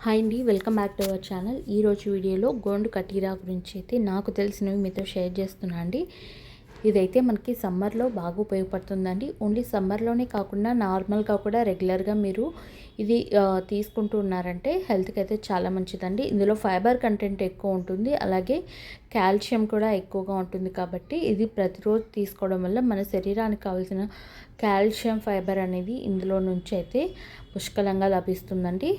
Hi అండి, welcome back to our channel. ఈరోజు వీడియోలో గోండు కటీరా గురించి అయితే నాకు తెలిసినవి మీతో షేర్ చేస్తున్నా అండి. ఇదైతే మనకి సమ్మర్లో బాగా ఉపయోగపడుతుందండి. ఓన్లీ సమ్మర్లోనే కాకుండా నార్మల్గా కూడా రెగ్యులర్గా మీరు ఇది తీసుకుంటూ ఉన్నారంటే హెల్త్కి అయితే చాలా మంచిదండి. ఇందులో ఫైబర్ కంటెంట్ ఎక్కువ ఉంటుంది, అలాగే కాల్షియం కూడా ఎక్కువగా ఉంటుంది. కాబట్టి ఇది ప్రతిరోజు తీసుకోవడం వల్ల మన శరీరానికి కావాల్సిన కాల్షియం ఫైబర్ అనేది ఇందులో నుంచి అయితే పుష్కలంగా లభిస్తుందండి.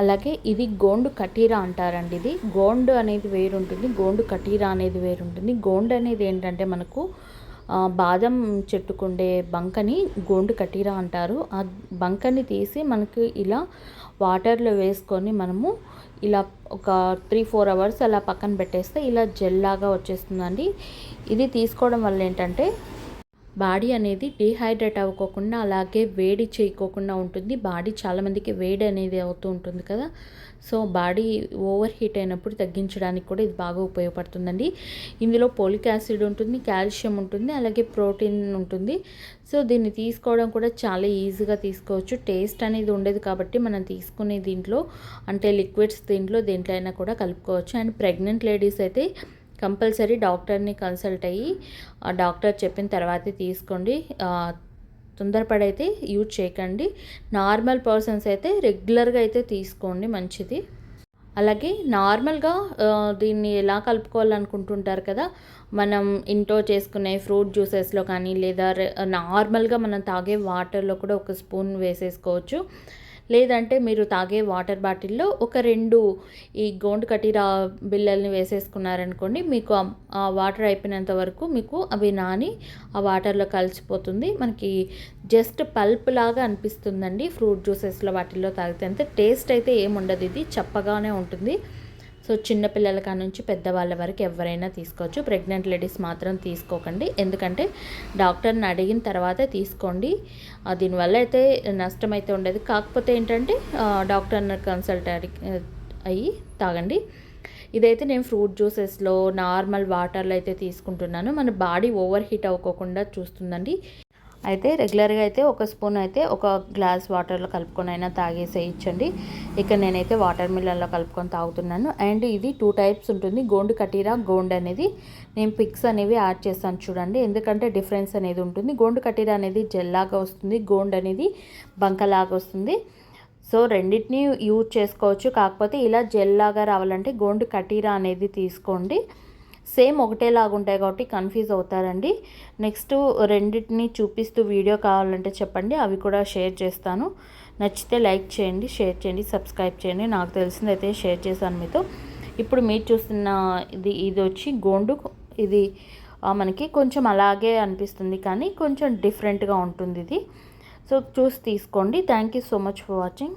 అలాగే ఇది గోండు కటీరా అంటారండి. ఇది గోండు అనేది వేరు ఉంటుంది, గోండు కటీరా అనేది వేరు ఉంటుంది. గోండు అనేది ఏంటంటే మనకు బాదం చెట్టుకుండే బంకని గోండు కటీరా అంటారు. ఆ బంకని తీసి మనకి ఇలా వాటర్లో వేసుకొని మనము ఇలా ఒక 3-4 అవర్స్ అలా పక్కన పెట్టేస్తే ఇలా జెల్ లాగా వచ్చేస్తుందండి. ఇది తీసుకోవడం వల్ల ఏంటంటే బాడీ అనేది డీహైడ్రేట్ అవ్వకోకుండా అలాగే వేడి చేయకోకుండా ఉంటుంది. బాడీ చాలామందికి వేడి అనేది అవుతూ ఉంటుంది కదా, సో బాడీ ఓవర్ హీట్ అయినప్పుడు తగ్గించడానికి కూడా ఇది బాగా ఉపయోగపడుతుందండి. ఇందులో పోలిక్ యాసిడ్ ఉంటుంది, కాల్షియం ఉంటుంది, అలాగే ప్రోటీన్ ఉంటుంది. సో దీన్ని తీసుకోవడం కూడా చాలా ఈజీగా తీసుకోవచ్చు. టేస్ట్ అనేది ఉండదు కాబట్టి మనం తీసుకునే దీంట్లో అంటే లిక్విడ్స్ దేంట్లో అయినా కూడా కలుపుకోవచ్చు. అండ్ ప్రెగ్నెంట్ లేడీస్ అయితే కంపల్సరీ డాక్టర్ని కన్సల్ట్ అయ్యి ఆ డాక్టర్ చెప్పిన తర్వాతే తీసుకోండి. తొందరపడైతే యూజ్ చేయకండి. నార్మల్ పర్సన్స్ అయితే రెగ్యులర్గా అయితే తీసుకోండి, మంచిది. అలాగే నార్మల్గా దీన్ని ఎలా కలుపుకోవాలనుకుంటుంటారు కదా, మనం ఇంట్లో చేసుకునే ఫ్రూట్ జ్యూసెస్లో కానీ లేదా నార్మల్గా మనం తాగే వాటర్లో కూడా ఒక స్పూన్ వేసేసుకోవచ్చు. లేదంటే మీరు తాగే వాటర్ బాటిల్లో ఒక 2 ఈ గోండు కటీరా బిళ్ళల్ని వేసేసుకున్నారనుకోండి, మీకు ఆ వాటర్ అయిపోయినంత వరకు మీకు అవి నాని ఆ వాటర్లో కలిసిపోతుంది. మనకి జస్ట్ పల్ప్ లాగా అనిపిస్తుందండి. ఫ్రూట్ జ్యూసెస్లో వాటిల్లో తాగితే అంతే. టేస్ట్ అయితే ఏముండదు, ఇది చప్పగానే ఉంటుంది. సో చిన్నపిల్లల కాడ నుంచి పెద్దవాళ్ళ వరకు ఎవరైనా తీసుకోవచ్చు. ప్రెగ్నెంట్ లేడీస్ మాత్రం తీసుకోకండి, ఎందుకంటే డాక్టర్ని అడిగిన తర్వాతే తీసుకోండి. దీనివల్ల అయితే నష్టం అయితే ఉండదు. కాకపోతే ఏంటంటే డాక్టర్ని కన్సల్ట్ అయ్యి తాగండి. ఇదైతే నేను ఫ్రూట్ జ్యూసెస్లో నార్మల్ వాటర్లో అయితే తీసుకుంటున్నాను. మన బాడీ ఓవర్ హీట్ అవ్వకుండా చూస్తుందండి. అయితే రెగ్యులర్గా అయితే ఒక స్పూన్ అయితే ఒక గ్లాస్ వాటర్లో కలుపుకొని అయినా తాగేసేయచ్చండి. ఇక నేనైతే వాటర్ మిలన్లో కలుపుకొని తాగుతున్నాను. అండ్ ఇది 2 టైప్స్ ఉంటుంది, గోండు కటీరా, గోండు అనేది. నేను పిక్స్ అనేవి యాడ్ చేస్తాను చూడండి, ఎందుకంటే డిఫరెన్స్ అనేది ఉంటుంది. గోండు కటీరా అనేది జెల్లాగా వస్తుంది, గోండు అనేది బంకలాగా వస్తుంది. సో రెండింటినీ యూజ్ చేసుకోవచ్చు. కాకపోతే ఇలా జెల్లాగా రావాలంటే గోండు కటీరా అనేది తీసుకోండి. సేమ్ ఒకటేలాగా ఉంటాయి కాబట్టి కన్ఫ్యూజ్ అవుతారండి. నెక్స్ట్ రెండింటిని చూపిస్తూ వీడియో కావాలంటే చెప్పండి, అవి కూడా షేర్ చేస్తాను. నచ్చితే లైక్ చేయండి, షేర్ చేయండి, సబ్స్క్రైబ్ చేయండి. నాకు తెలిసిందైతే షేర్ చేశాను మీతో. ఇప్పుడు మీరు చూస్తున్న ఇది వచ్చి గోండు. ఇది మనకి కొంచెం అలాగే అనిపిస్తుంది కానీ కొంచెం డిఫరెంట్గా ఉంటుంది ఇది. సో చూసి తీసుకోండి. Thank you so much for watching.